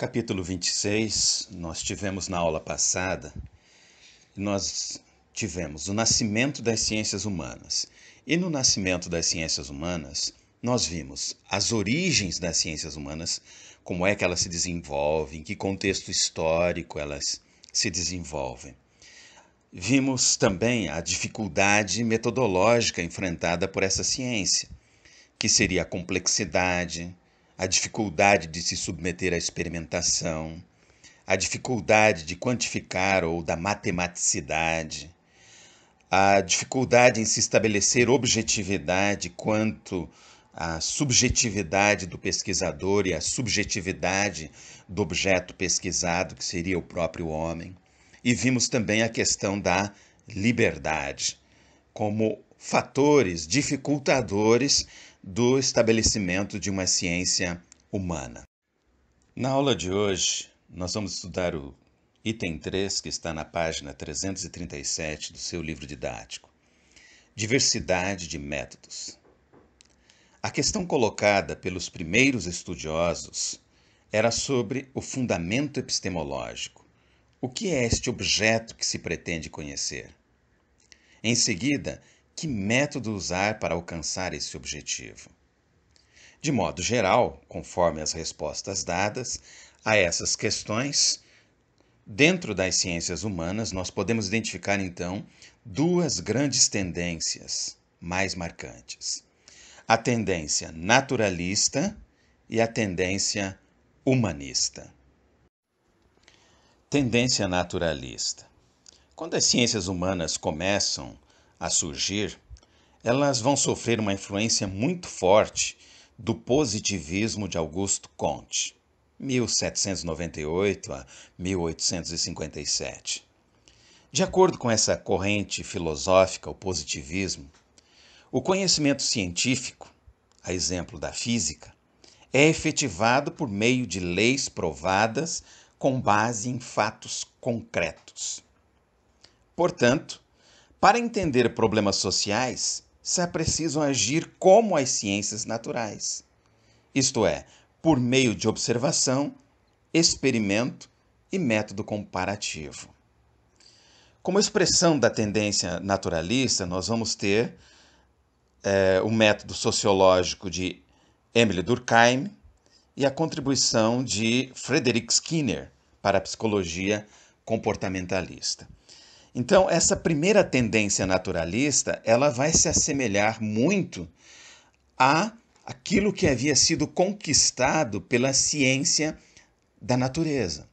Capítulo 26, nós tivemos na aula passada, nós tivemos o nascimento das ciências humanas. E no nascimento das ciências humanas, nós vimos as origens das ciências humanas, como é que elas se desenvolvem, em que contexto histórico elas se desenvolvem. Vimos também a dificuldade metodológica enfrentada por essa ciência, que seria a complexidade, a dificuldade de se submeter à experimentação, a dificuldade de quantificar ou da matematicidade, a dificuldade em se estabelecer objetividade quanto à subjetividade do pesquisador e à subjetividade do objeto pesquisado, que seria o próprio homem. E vimos também a questão da liberdade como fatores dificultadores do estabelecimento de uma ciência humana. Na aula de hoje, nós vamos estudar o item 3, que está na página 337 do seu livro didático. Diversidade de métodos. A questão colocada pelos primeiros estudiosos era sobre o fundamento epistemológico. O que é este objeto que se pretende conhecer? Em seguida, que método usar para alcançar esse objetivo? De modo geral, conforme as respostas dadas a essas questões, dentro das ciências humanas, nós podemos identificar, então, duas grandes tendências mais marcantes: a tendência naturalista e a tendência humanista. Tendência naturalista. Quando as ciências humanas começam a surgir, elas vão sofrer uma influência muito forte do positivismo de Auguste Comte, 1798 a 1857. De acordo com essa corrente filosófica, o positivismo, o conhecimento científico, a exemplo da física, é efetivado por meio de leis provadas com base em fatos concretos. Portanto, para entender problemas sociais, se é preciso agir como as ciências naturais, isto é, por meio de observação, experimento e método comparativo. Como expressão da tendência naturalista, nós vamos ter o método sociológico de Émile Durkheim e a contribuição de Frederick Skinner para a psicologia comportamentalista. Então, essa primeira tendência naturalista, ela vai se assemelhar muito a aquilo que havia sido conquistado pela ciência da natureza.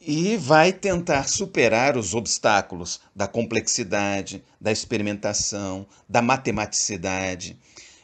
E vai tentar superar os obstáculos da complexidade, da experimentação, da matematicidade,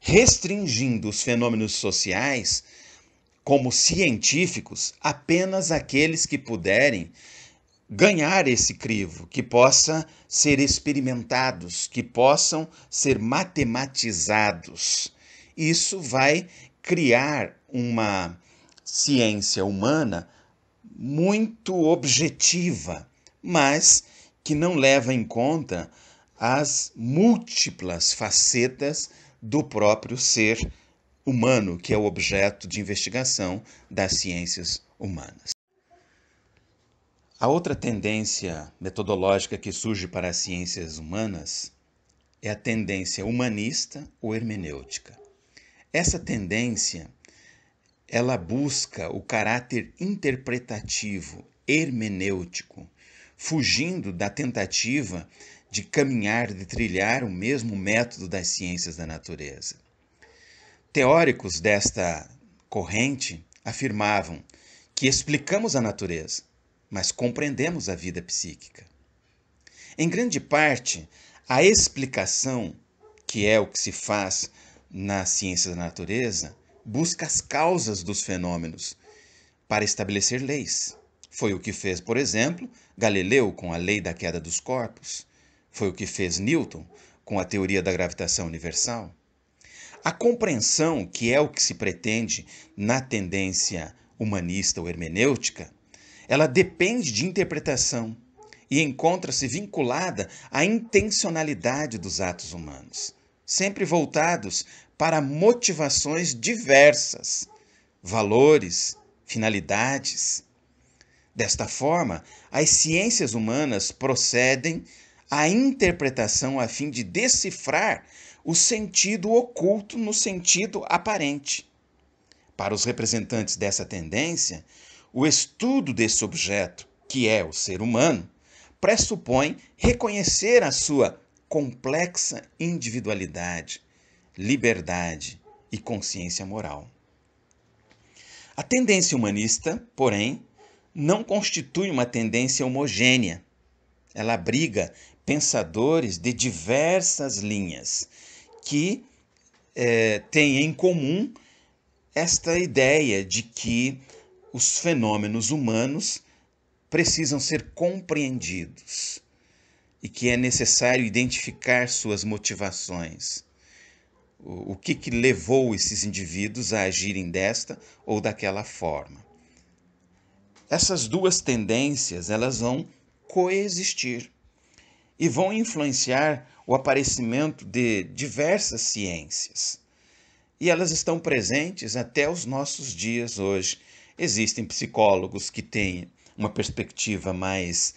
restringindo os fenômenos sociais como científicos apenas àqueles que puderem ganhar esse crivo, que possa ser experimentados, que possam ser matematizados. Isso vai criar uma ciência humana muito objetiva, mas que não leva em conta as múltiplas facetas do próprio ser humano, que é o objeto de investigação das ciências humanas. A outra tendência metodológica que surge para as ciências humanas é a tendência humanista ou hermenêutica. Essa tendência, ela busca o caráter interpretativo, hermenêutico, fugindo da tentativa de caminhar, de trilhar o mesmo método das ciências da natureza. Teóricos desta corrente afirmavam que explicamos a natureza, mas compreendemos a vida psíquica. Em grande parte, a explicação, que é o que se faz na ciência da natureza, busca as causas dos fenômenos para estabelecer leis. Foi o que fez, por exemplo, Galileu com a lei da queda dos corpos. Foi o que fez Newton com a teoria da gravitação universal. A compreensão, que é o que se pretende na tendência humanista ou hermenêutica, ela depende de interpretação e encontra-se vinculada à intencionalidade dos atos humanos, sempre voltados para motivações diversas, valores, finalidades. Desta forma, as ciências humanas procedem à interpretação a fim de decifrar o sentido oculto no sentido aparente. Para os representantes dessa tendência, o estudo desse objeto, que é o ser humano, pressupõe reconhecer a sua complexa individualidade, liberdade e consciência moral. A tendência humanista, porém, não constitui uma tendência homogênea. Ela abriga pensadores de diversas linhas que têm em comum esta ideia de que os fenômenos humanos precisam ser compreendidos e que é necessário identificar suas motivações. O que levou esses indivíduos a agirem desta ou daquela forma. Essas duas tendências, elas vão coexistir e vão influenciar o aparecimento de diversas ciências. E elas estão presentes até os nossos dias hoje. Existem psicólogos que têm uma perspectiva mais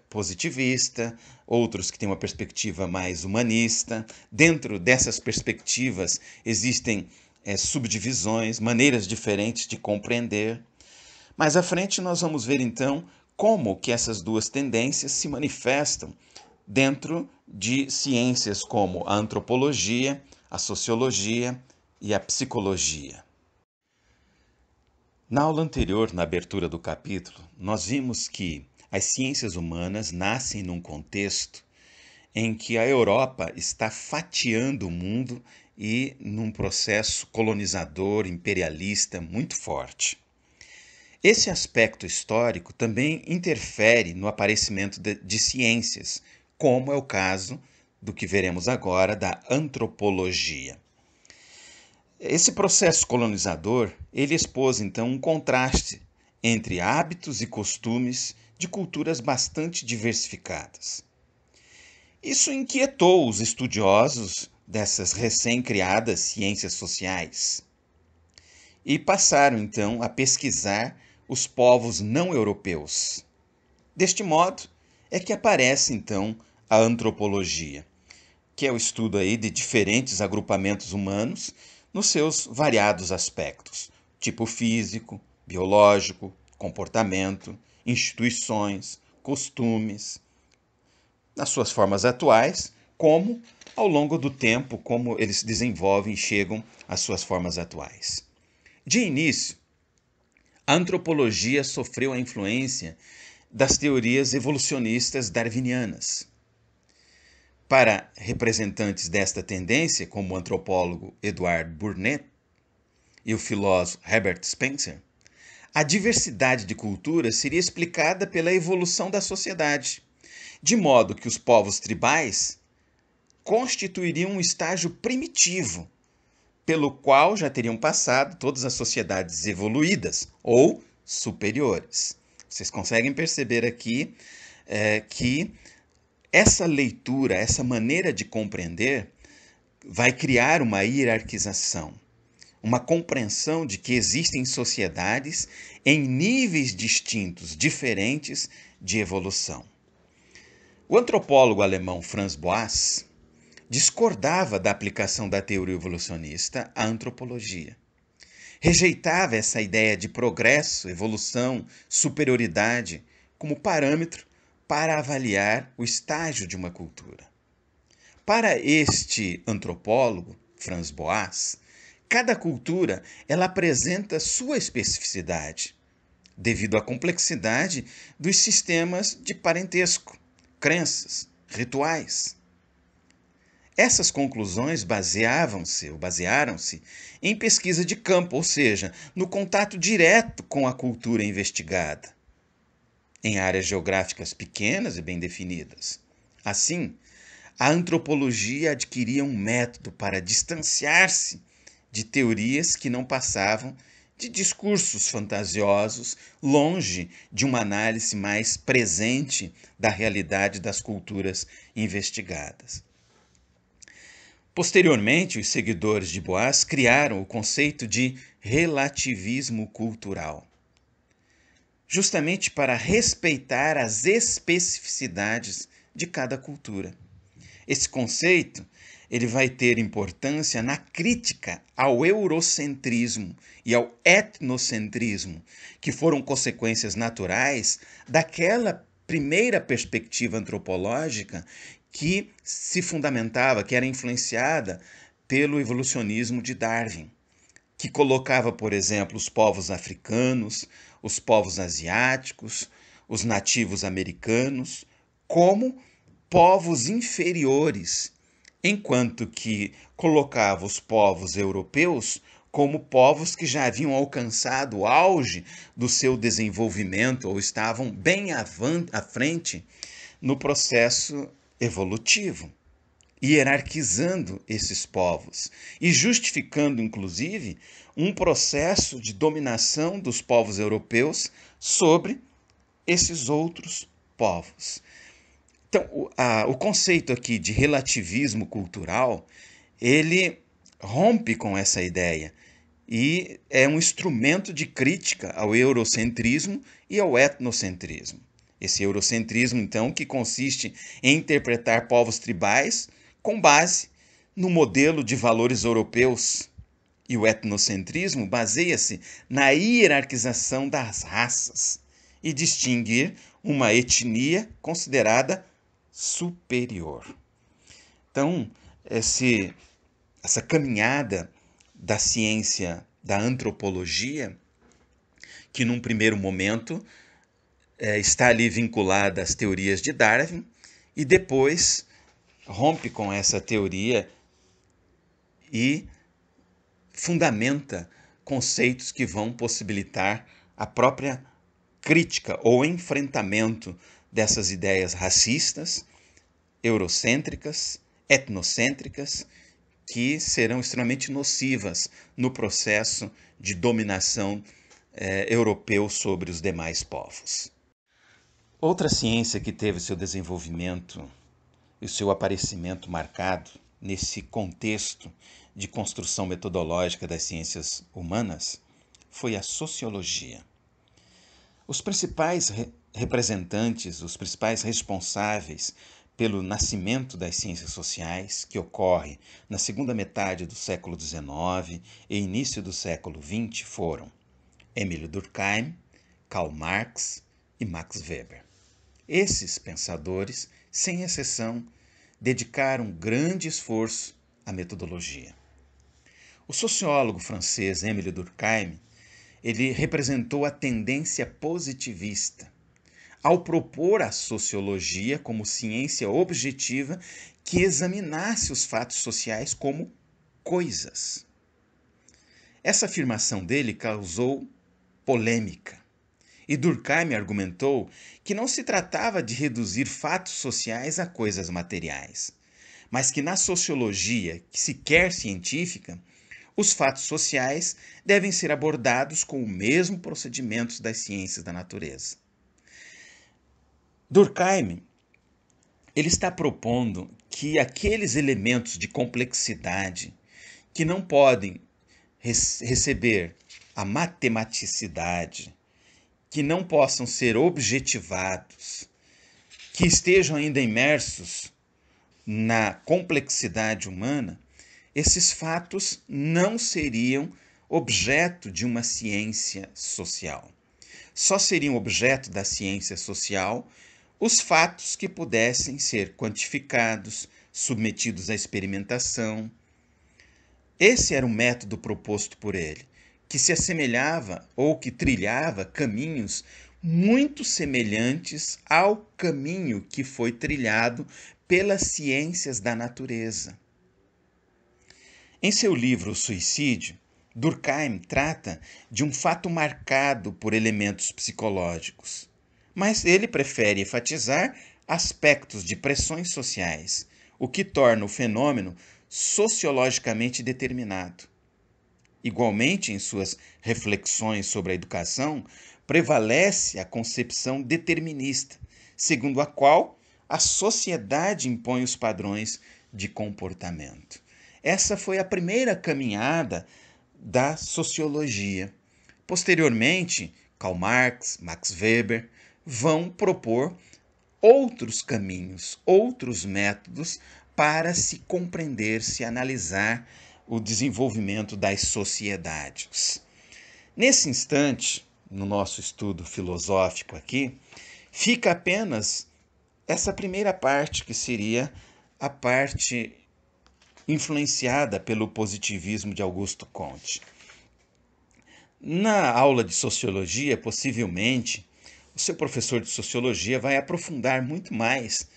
positivista, outros que têm uma perspectiva mais humanista. Dentro dessas perspectivas existem subdivisões, maneiras diferentes de compreender. Mais à frente nós vamos ver então como que essas duas tendências se manifestam dentro de ciências como a antropologia, a sociologia e a psicologia. Na aula anterior, na abertura do capítulo, nós vimos que as ciências humanas nascem num contexto em que a Europa está fatiando o mundo e num processo colonizador, imperialista muito forte. Esse aspecto histórico também interfere no aparecimento de ciências, como é o caso do que veremos agora da antropologia. Esse processo colonizador, ele expôs então um contraste entre hábitos e costumes de culturas bastante diversificadas. Isso inquietou os estudiosos dessas recém-criadas ciências sociais e passaram então a pesquisar os povos não europeus. Deste modo é que aparece então a antropologia, que é o estudo aí de diferentes agrupamentos humanos nos seus variados aspectos, tipo físico, biológico, comportamento, instituições, costumes, nas suas formas atuais, como ao longo do tempo, como eles se desenvolvem e chegam às suas formas atuais. De início, a antropologia sofreu a influência das teorias evolucionistas darwinianas. Para representantes desta tendência, como o antropólogo Edward Burnett e o filósofo Herbert Spencer, a diversidade de culturas seria explicada pela evolução da sociedade, de modo que os povos tribais constituiriam um estágio primitivo, pelo qual já teriam passado todas as sociedades evoluídas ou superiores. Vocês conseguem perceber aqui que essa leitura, essa maneira de compreender, vai criar uma hierarquização, uma compreensão de que existem sociedades em níveis distintos, diferentes de evolução. O antropólogo alemão Franz Boas discordava da aplicação da teoria evolucionista à antropologia. Rejeitava essa ideia de progresso, evolução, superioridade como parâmetro para avaliar o estágio de uma cultura. Para este antropólogo, Franz Boas, cada cultura ela apresenta sua especificidade, devido à complexidade dos sistemas de parentesco, crenças, rituais. Essas conclusões basearam-se em pesquisa de campo, ou seja, no contato direto com a cultura investigada, em áreas geográficas pequenas e bem definidas. Assim, a antropologia adquiria um método para distanciar-se de teorias que não passavam de discursos fantasiosos, longe de uma análise mais presente da realidade das culturas investigadas. Posteriormente, os seguidores de Boas criaram o conceito de relativismo cultural, justamente para respeitar as especificidades de cada cultura. Esse conceito ele vai ter importância na crítica ao eurocentrismo e ao etnocentrismo, que foram consequências naturais daquela primeira perspectiva antropológica que se fundamentava, que era influenciada pelo evolucionismo de Darwin, que colocava, por exemplo, os povos africanos, os povos asiáticos, os nativos americanos como povos inferiores, enquanto que colocava os povos europeus como povos que já haviam alcançado o auge do seu desenvolvimento ou estavam bem à frente no processo evolutivo, hierarquizando esses povos e justificando, inclusive, um processo de dominação dos povos europeus sobre esses outros povos. Então, o conceito aqui de relativismo cultural, ele rompe com essa ideia e é um instrumento de crítica ao eurocentrismo e ao etnocentrismo. Esse eurocentrismo, então, que consiste em interpretar povos tribais com base no modelo de valores europeus. E o etnocentrismo baseia-se na hierarquização das raças e distinguir uma etnia considerada superior. Então, essa caminhada da ciência da antropologia, que num primeiro momento está ali vinculada às teorias de Darwin, e depois rompe com essa teoria e fundamenta conceitos que vão possibilitar a própria crítica ou enfrentamento dessas ideias racistas, eurocêntricas, etnocêntricas, que serão extremamente nocivas no processo de dominação europeu sobre os demais povos. Outra ciência que teve seu desenvolvimento e o seu aparecimento marcado nesse contexto de construção metodológica das ciências humanas foi a sociologia. Os principais representantes, os principais responsáveis pelo nascimento das ciências sociais, que ocorre na segunda metade do século XIX e início do século XX, foram Émile Durkheim, Karl Marx e Max Weber. Esses pensadores, sem exceção, dedicaram grande esforço à metodologia. O sociólogo francês Émile Durkheim, ele representou a tendência positivista ao propor a sociologia como ciência objetiva que examinasse os fatos sociais como coisas. Essa afirmação dele causou polêmica. E Durkheim argumentou que não se tratava de reduzir fatos sociais a coisas materiais, mas que na sociologia, que se quer científica, os fatos sociais devem ser abordados com o mesmo procedimento das ciências da natureza. Durkheim ele está propondo que aqueles elementos de complexidade que não podem receber a matematicidade, que não possam ser objetivados, que estejam ainda imersos na complexidade humana, esses fatos não seriam objeto de uma ciência social. Só seriam objeto da ciência social os fatos que pudessem ser quantificados, submetidos à experimentação. Esse era o método proposto por ele, que se assemelhava ou que trilhava caminhos muito semelhantes ao caminho que foi trilhado pelas ciências da natureza. Em seu livro O Suicídio, Durkheim trata de um fato marcado por elementos psicológicos, mas ele prefere enfatizar aspectos de pressões sociais, o que torna o fenômeno sociologicamente determinado. Igualmente, em suas reflexões sobre a educação, prevalece a concepção determinista, segundo a qual a sociedade impõe os padrões de comportamento. Essa foi a primeira caminhada da sociologia. Posteriormente, Karl Marx, Max Weber vão propor outros caminhos, outros métodos para se compreender, se analisar o desenvolvimento das sociedades. Nesse instante, no nosso estudo filosófico aqui, fica apenas essa primeira parte, que seria a parte influenciada pelo positivismo de Augusto Comte. Na aula de sociologia, possivelmente, o seu professor de sociologia vai aprofundar muito mais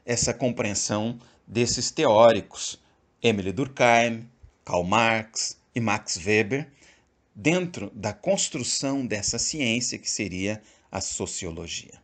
essa compreensão desses teóricos, Émile Durkheim, Karl Marx e Max Weber, dentro da construção dessa ciência que seria a sociologia.